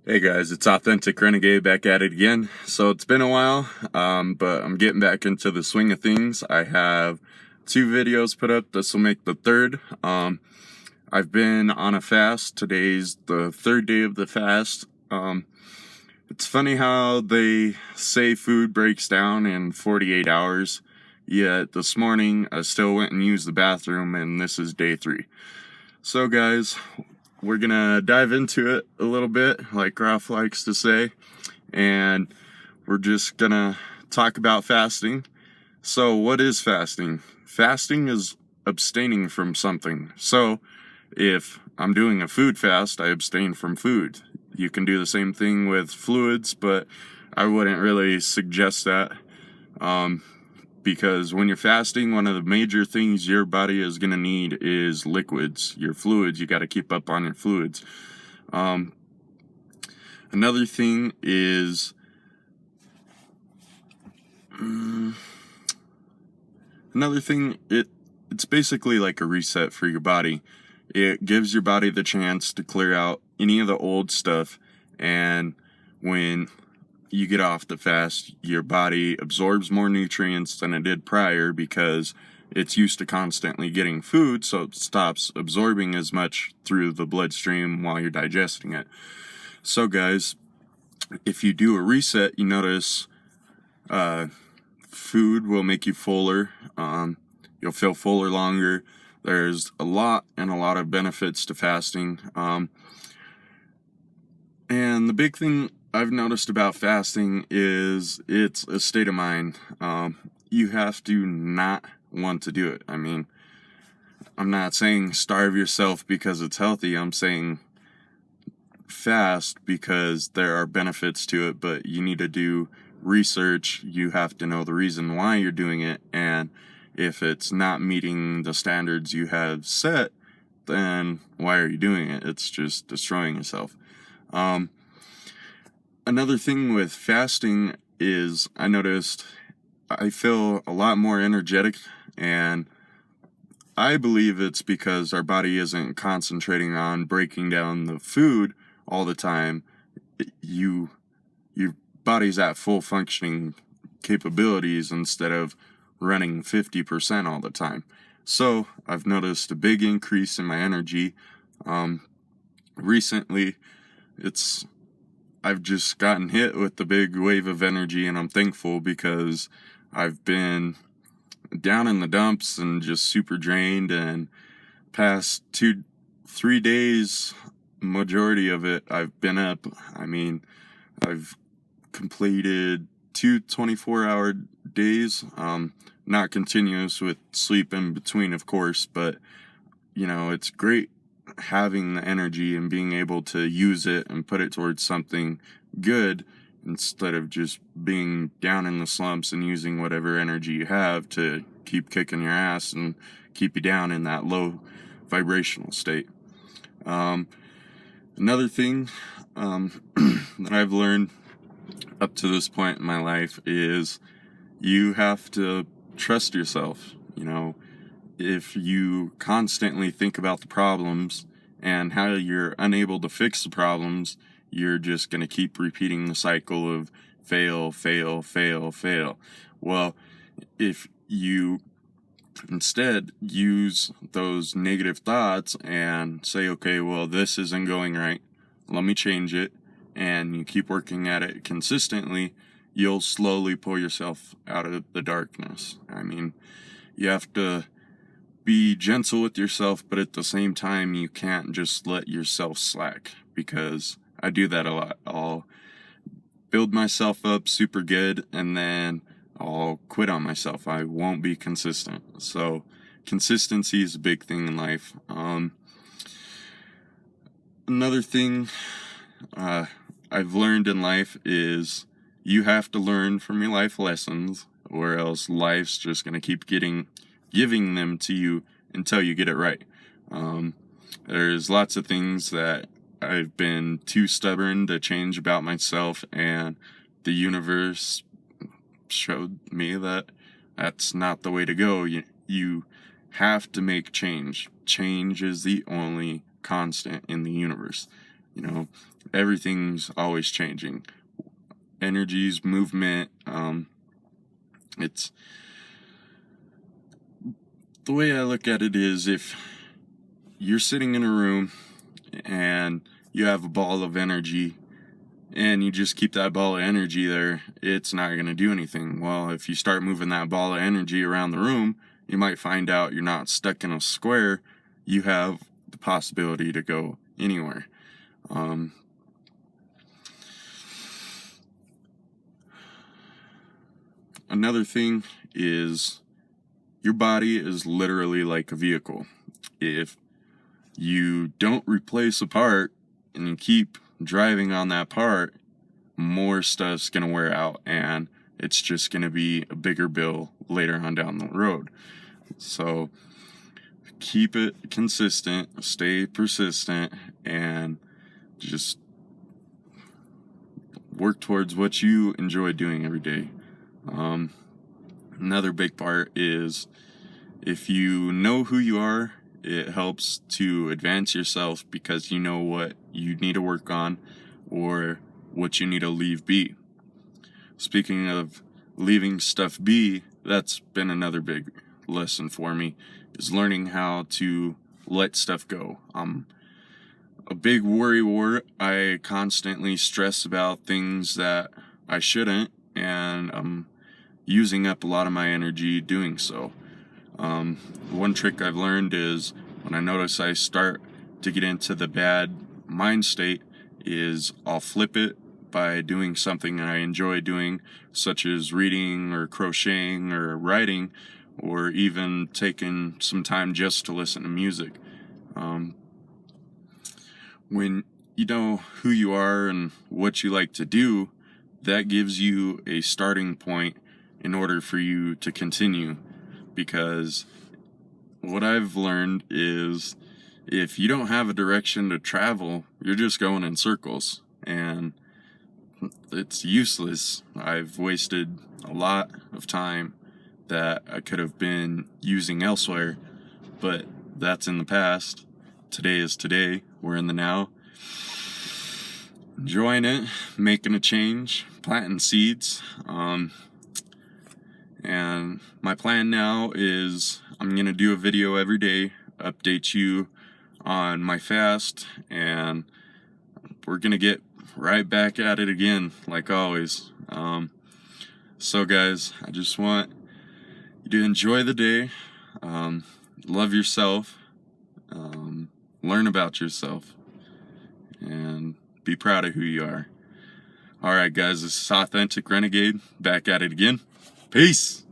Hey guys, it's Authentic Renegade back at it again. So it's been a while, but I'm getting back into the swing of things. I have 2 videos put up. This will make the third. I've been on a fast. Today's the third day of the fast. It's funny how they say food breaks down in 48 hours. Yet this morning I still went and used the bathroom, and this is day 3. So guys, we're gonna dive into it a little bit, like Ralph likes to say, and we're just gonna talk about fasting. So, what is fasting? Fasting is abstaining from something. So, if I'm doing a food fast, I abstain from food. You can do the same thing with fluids, but I wouldn't really suggest that. Because when you're fasting, one of the major things your body is going to need is liquids, your fluids. You got to keep up on your fluids. Another thing is, it's basically like a reset for your body. It gives your body the chance to clear out any of the old stuff, and when you get off the fast, your body absorbs more nutrients than it did prior because it's used to constantly getting food, so it stops absorbing as much through the bloodstream while you're digesting it. So guys, if you do a reset, you notice food will make you fuller. You'll feel fuller longer. There's a lot of benefits to fasting. And the big thing I've noticed about fasting is it's a state of mind. You have to not want to do it. I mean, I'm not saying starve yourself because it's healthy. I'm saying fast because there are benefits to it, but you need to do research. You have to know the reason why you're doing it, and if it's not meeting the standards you have set, then why are you doing it? It's just destroying yourself. Another thing with fasting is I noticed I feel a lot more energetic, and I believe it's because our body isn't concentrating on breaking down the food all the time. Your body's at full functioning capabilities instead of running 50% all the time. So I've noticed a big increase in my energy. Recently, I've just gotten hit with the big wave of energy, and I'm thankful because I've been down in the dumps and just super drained, and past 3 days, majority of it, I've been up. I mean, I've completed 2 24-hour days, not continuous with sleep in between, of course, but it's great having the energy and being able to use it and put it towards something good instead of just being down in the slumps and using whatever energy you have to keep kicking your ass and keep you down in that low vibrational state. Another thing that I've learned up to this point in my life is you have to trust yourself. If you constantly think about the problems and how you're unable to fix the problems, you're just going to keep repeating the cycle of fail, fail, fail, fail. Well, if you instead use those negative thoughts and say, okay, well, this isn't going right, let me change it, and you keep working at it consistently, you'll slowly pull yourself out of the darkness. I mean, you have to be gentle with yourself, but at the same time, you can't just let yourself slack, because I do that a lot. I'll build myself up super good, and then I'll quit on myself. I won't be consistent. So consistency is a big thing in life. Another thing I've learned in life is you have to learn from your life lessons, or else life's just going to keep giving them to you until you get it right. There's lots of things that I've been too stubborn to change about myself, and the universe showed me that that's not the way to go. You have to make change. Change is the only constant in the universe. You know, everything's always changing. Energies, movement, it's the way I look at it is, if you're sitting in a room and you have a ball of energy and you just keep that ball of energy there, it's not going to do anything. Well, if you start moving that ball of energy around the room, you might find out you're not stuck in a square. You have the possibility to go anywhere. Another thing is, your body is literally like a vehicle. If you don't replace a part and you keep driving on that part, more stuff's going to wear out, and it's just going to be a bigger bill later on down the road. So keep it consistent, stay persistent, and just work towards what you enjoy doing every day. Another big part is, if you know who you are, it helps to advance yourself because you know what you need to work on or what you need to leave be. Speaking of leaving stuff be, that's been another big lesson for me, is learning how to let stuff go. I'm a big worrywart. I constantly stress about things that I shouldn't, and I'm using up a lot of my energy doing so. One trick I've learned is, when I notice I start to get into the bad mind state, is I'll flip it by doing something I enjoy doing, such as reading or crocheting or writing, or even taking some time just to listen to music. When you know who you are and what you like to do, that gives you a starting point in order for you to continue. Because what I've learned is, if you don't have a direction to travel, you're just going in circles, and it's useless. I've wasted a lot of time that I could have been using elsewhere, but that's in the past. Today is today. We're in the now. Enjoying it, making a change, planting seeds. And my plan now is, I'm going to do a video every day, update you on my fast, and we're going to get right back at it again, like always. So guys, I just want you to enjoy the day, love yourself, learn about yourself, and be proud of who you are. Alright guys, this is Authentic Renegade, back at it again. Peace!